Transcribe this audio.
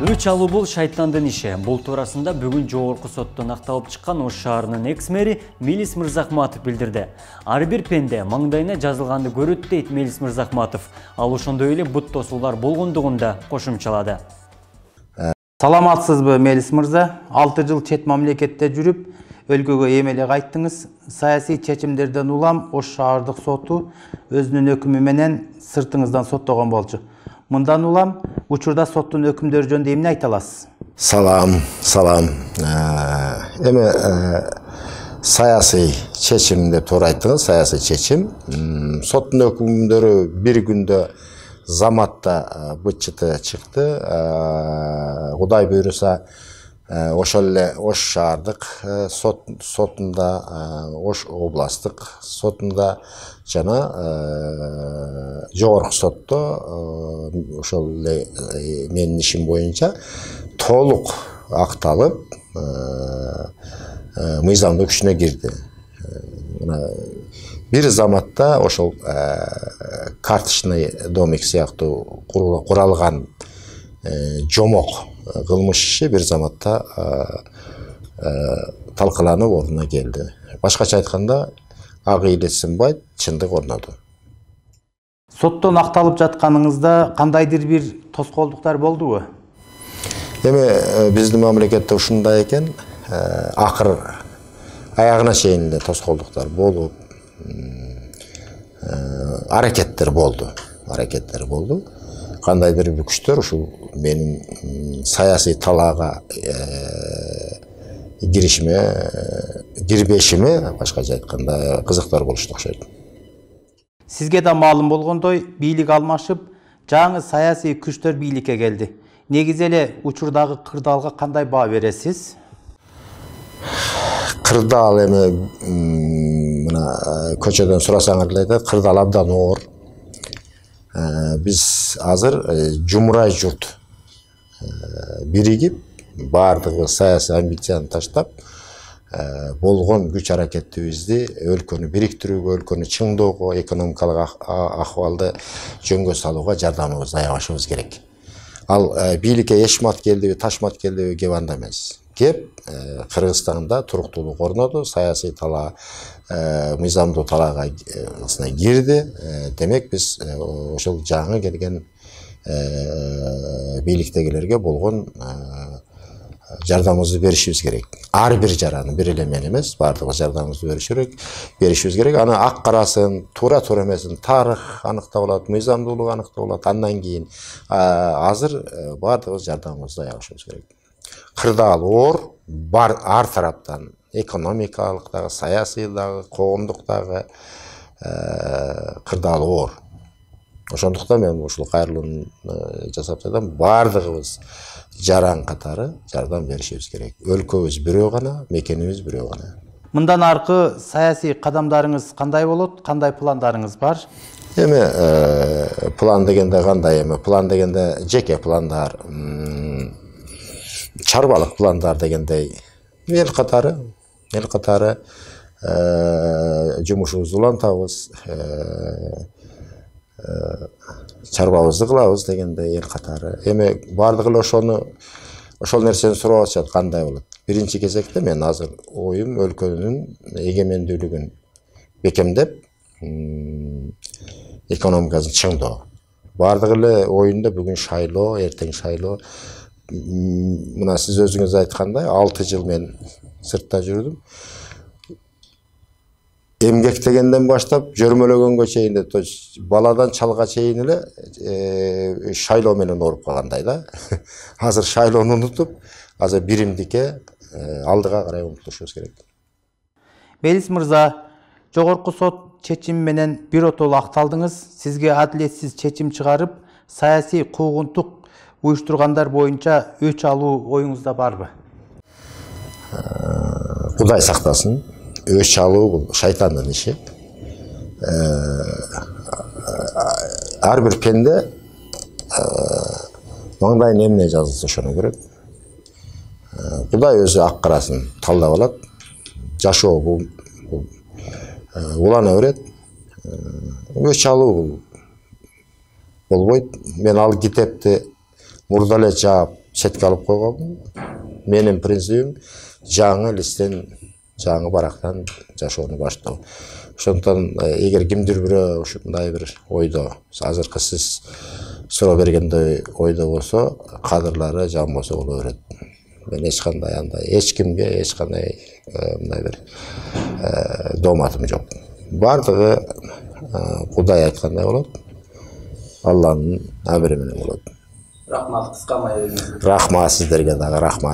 Өч алуу бул шайтандын иши. Бул туурасында бүгүн жогорку соттон акталып чыккан Ош шаарынын экс-мэри Мелис Мырзахматов билдирди. Ар бир пенде маңдайына жазылганды көрөт дейт Мелис Мырзахматов. Ал ошондой эле бут тосуулар болгондугун да кошумчалады. Саламатсызбы, Мелис мырза? 6 жыл чет мамлекетте жүрүп, өлкөгө эмеле кайттыңыз. Саясий чечимдерден улам Ош шаардык соту өзүнүн өкүмү менен сыртыңыздан соттогон болчу. Мындан улам учурда соттун өкүмдөрү жөнүндө эмне айта аласыз? Салам. Эми саясий чечим деп туура айттыңыз, саясий чечим. Соттун өкүмдөрү бир күндө заматта бытчыты чыкты. Кудай буйруса, ошол эле Ош шаардык сотунда, Ош областтык сотунда жана жогорку сотто ошол эле менин ишим боюнча толук акталып, мыйзамдуу күчүнө кирди. Бир заматта ошол карточный домик сыяктуу куралган жомок кылмыш иши бир заматта талкаланып ордуна келди. Башкача айтканда, ак ыйлы сынбайт, чындык орноду. Соттон акталып жатканыңызда кандайдыр бир тоскоолдуктар болдубу? Эми биздин мамлекетте ушундай экен, акыр аягына чейин эле тоскоолдуктар болуп, аракеттер болду. Кандайдыр бир күчтөр ушул менин саясий талаага кирбешиме, башкача айтканда, кызыктар болушту окшойт. Сизге да маалым болгондой, бийлик алмашып, жаңы саясий күчтөр бийликке келди. Негизи эле учурдагы кырдаалга кандай баа бересиз? Кырдаал эми мына көчөдөн сурасаңар эле айтат, кырдаал абдан оор. Биз азыр жумурай журт биригип, бардыгы саясий амбицияны таштап, болгон күч аракетибизди өлкөнү бириктирүүгө, өлкөнү чыңдоого, экономикалык акыбалды жөнгө салууга жардамыбызды аябашыбыз керек. Ал бийликке эшмат келдиби, ташмат келдиби кеп анда эмес. Кеп Кыргызстанда туруктуулук орноду, саясий талаа, мыйзамдуу талаага кирди. Демек биз ошол жаңы келген бийликтегилерге болгон жардамыбызды беришибиз керек. Ар бир жараны бир эле мен эмес, бардыгы жардамыбызды беришибиз керек. Аны ак карасын, туура эмесин тарых аныктап алат, мыйзамдуулук аныктап алат. Андан кийин азыр бардыгыбыз жардамыбызды аябашыбыз керек. Кырдаал оор, ар тараптан экономикалык дагы, саясий дагы, коомдук дагы кырдаал оор. Ошондуктан мен ушул кайрылууну жасап жатам, бардыгыбыз жаран катары жардам беришибиз керек. Өлкөбүз бирөө гана, мекенибиз бирөө гана. Мындан аркы саясий кадамдарыңыз кандай болот? Кандай пландарыңыз бар? Эми план дегенде кандай эми? План дегенде жеке пландар, чарбалык пландар дегендей эл катары жумушубузду улантабыз, чарбабызды кылабыз дегендей эл катары. Эми бардыгы эле ошол нерсени сурап атышат, кандай болот. Биринчи кезекте мен азыр оюм өлкөнүн эгемендүүлүгүн бекемдеп, экономикасын чыңдоо. Бардыгы эле оюнда бүгүн шайлоо, эртең шайлоо. Мына сиз өзүңүз айткандай, 6 жыл мен сыртта жүрдүм. Эмгектегенден баштап, жөрмөлөгөнгө чейин эле, баладан чалга чейин эле шайлоо менен ооруп калгандай да. Азыр шайлоону унутуп, азыр биримдикке алдыга карай умтулушубуз керек. Мелис мырза, жогорку сот чечими менен биротолу акталдыңыз. Сизге адилетсиз чечим чыгарып, саясий куугунтук уюштургандар боюнча өч алуу оюңузда барбы? Кудай сактасын. Өч алуу бул шайтандын иши. Ар бир пенде маңдайына эмне жазылса ошону көрөт. Кудай өзү ак карасын талдап алат. Жашоо бул улана берет. Өч алуу бул болбойт. Мен ал китепти мурда эле жаап четке алып койгонмун. Менин принцибим жаңы элестен, жаңы барактан жашоону баштоо. Ошондуктан эгер кимдир бирөө ушундай бир ойдо, азыркы сиз суроо бергендей ойдо болсо, кадырлары жан болсо боло берет. Мен эч кандай андай эч кимге эч кандай мындай бир дооматым жок. Бардыгы Кудай айткандай болот. Алланын амри менен болот. Рахмат, кыска маек. Рахмат сиздерге дагы рахмат.